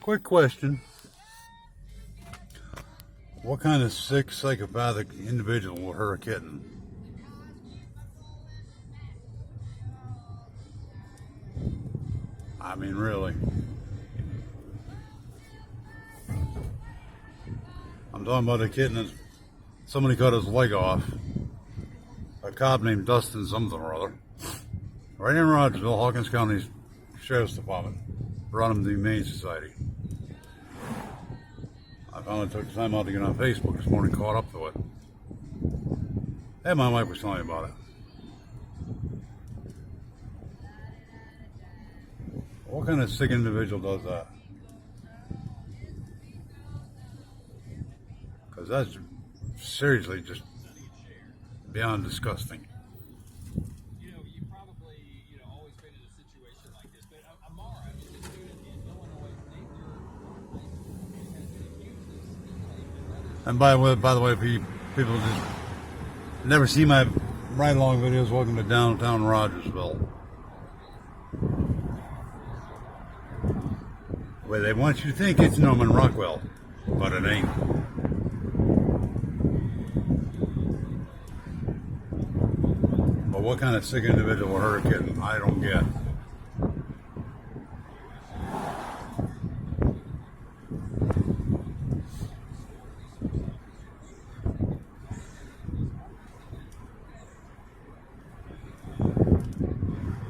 Quick question. What kind of sick, psychopathic individual will hurt a kitten? I mean, really. I'm talking about a kitten that somebody cut his leg off. A cop named Dustin something or other. Right in Rogersville, Hawkins County Sheriff's Department. Brought him to the Humane Society. I finally took the time out to get on Facebook this morning, caught up to it. Hey, my wife was telling me about it. What kind of sick individual does that? Because that's seriously just beyond disgusting. You probably, always been in a situation like this. But Amara is a student in Illinois named And by the way, people just never see my ride-along videos. Welcome to downtown Rogersville, where they want you to think it's Norman Rockwell, but it ain't. But what kind of sick individual will hurt a kitten? I don't get.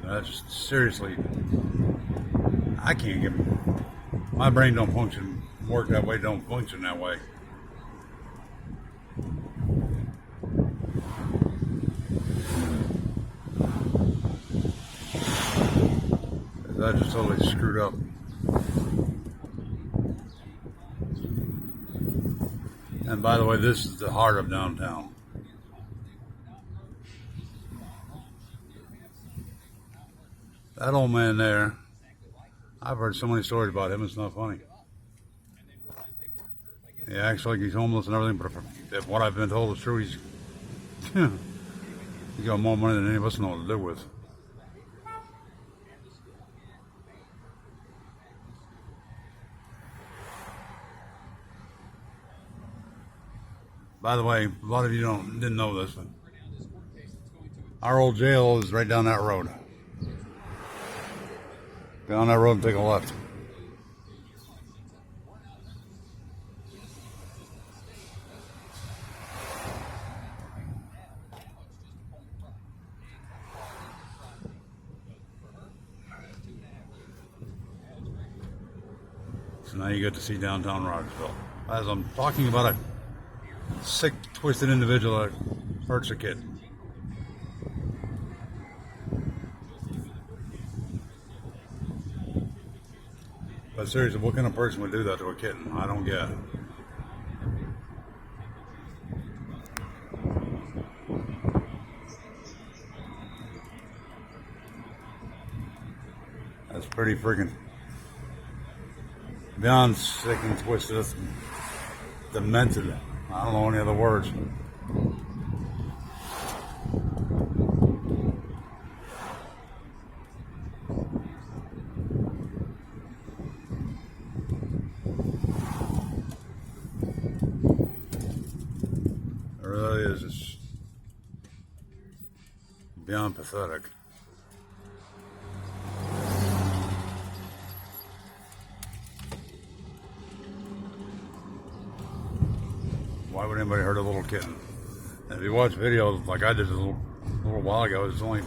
That's seriously, I can't get, my brain don't work that way, don't function that way. That just totally screwed up. And by the way, this is the heart of downtown. That old man there, I've heard so many stories about him, it's not funny. He acts like he's homeless and everything, but if what I've been told is true, he's got more money than any of us know what to do with. By the way, a lot of you didn't know this, but our old jail is right down that road. Get on that road and take a left. So now you get to see downtown Rogersville. As I'm talking about a sick, twisted individual that hurts a kid. But seriously, what kind of person would do that to a kitten? I don't get it. That's pretty freaking beyond sick and twisted. That's demented. I don't know any other words. It really is. It's beyond pathetic. Why would anybody hurt a little kitten? And if you watch videos like I did a little while ago, it's only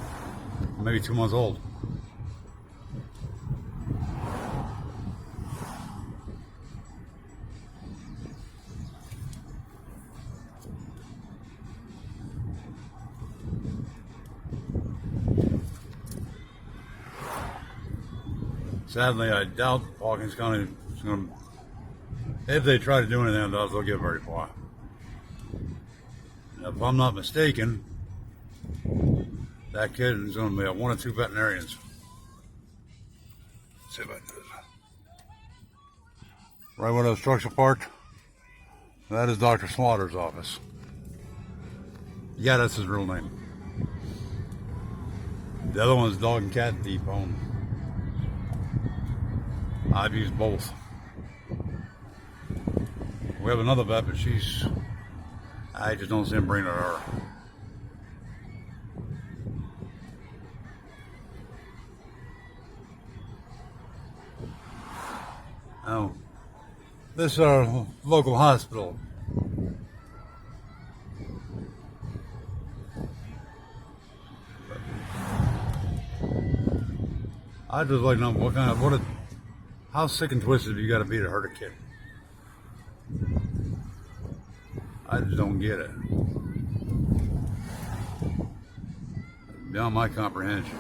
maybe 2 months old. Sadly, I doubt Hawkins County is going to, if they try to do anything, they'll get very far. Now, if I'm not mistaken, that kid is going to be at 1 or 2 veterinarians. Let's see if I can do this. Right where the structure parked, that is Dr. Slaughter's office. Yeah, that's his real name. The other one's Dog and Cat Depot. I've used both. We have another vet, but I just don't see him bringing it to her. Oh, this is our local hospital. I just like to know how sick and twisted you got to be to hurt a kid. I just don't get it. Beyond my comprehension.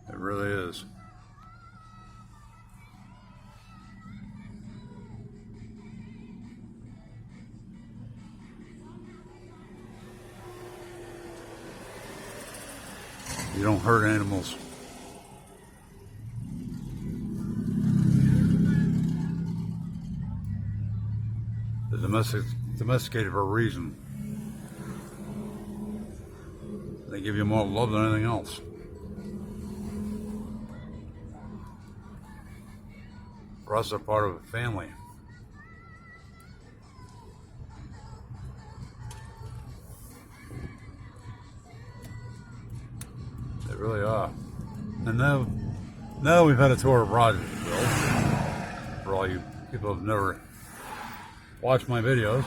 It really is. You don't hurt animals. They're domesticated for a reason. They give you more love than anything else. For us, they're part of a family. They really are. And now we've had a tour of Rogersville. For all you people who have never watched my videos.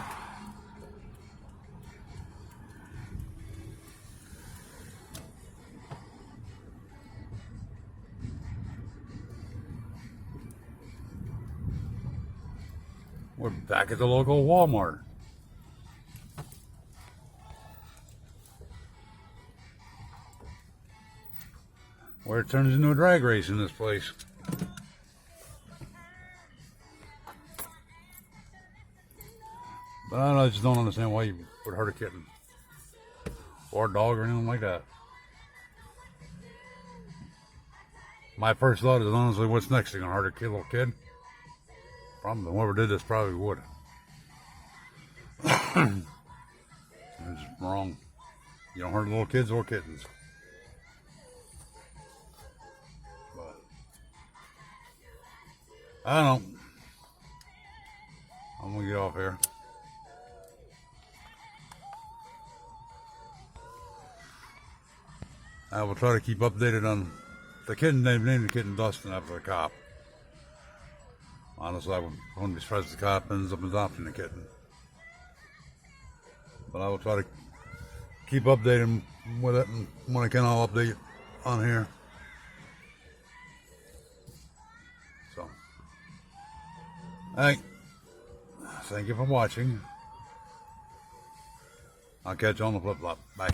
We're back at the local Walmart. Where it turns into a drag race in this place. But I just don't understand why you would hurt a kitten. Or a dog or anything like that. My first thought is honestly, what's next? They're gonna hurt a little kid? Probably whoever did this probably would. It's wrong. You don't hurt little kids or kittens. But I don't know. I'm gonna get off here. I will try to keep updated on the kitten. They named the kitten Dustin after the cop. Honestly, I wouldn't be surprised if the cop ends up adopting the kitten. But I will try to keep updating with it, and when I can, I'll update on here. So, thank you for watching. I'll catch you on the flip-flop. Bye.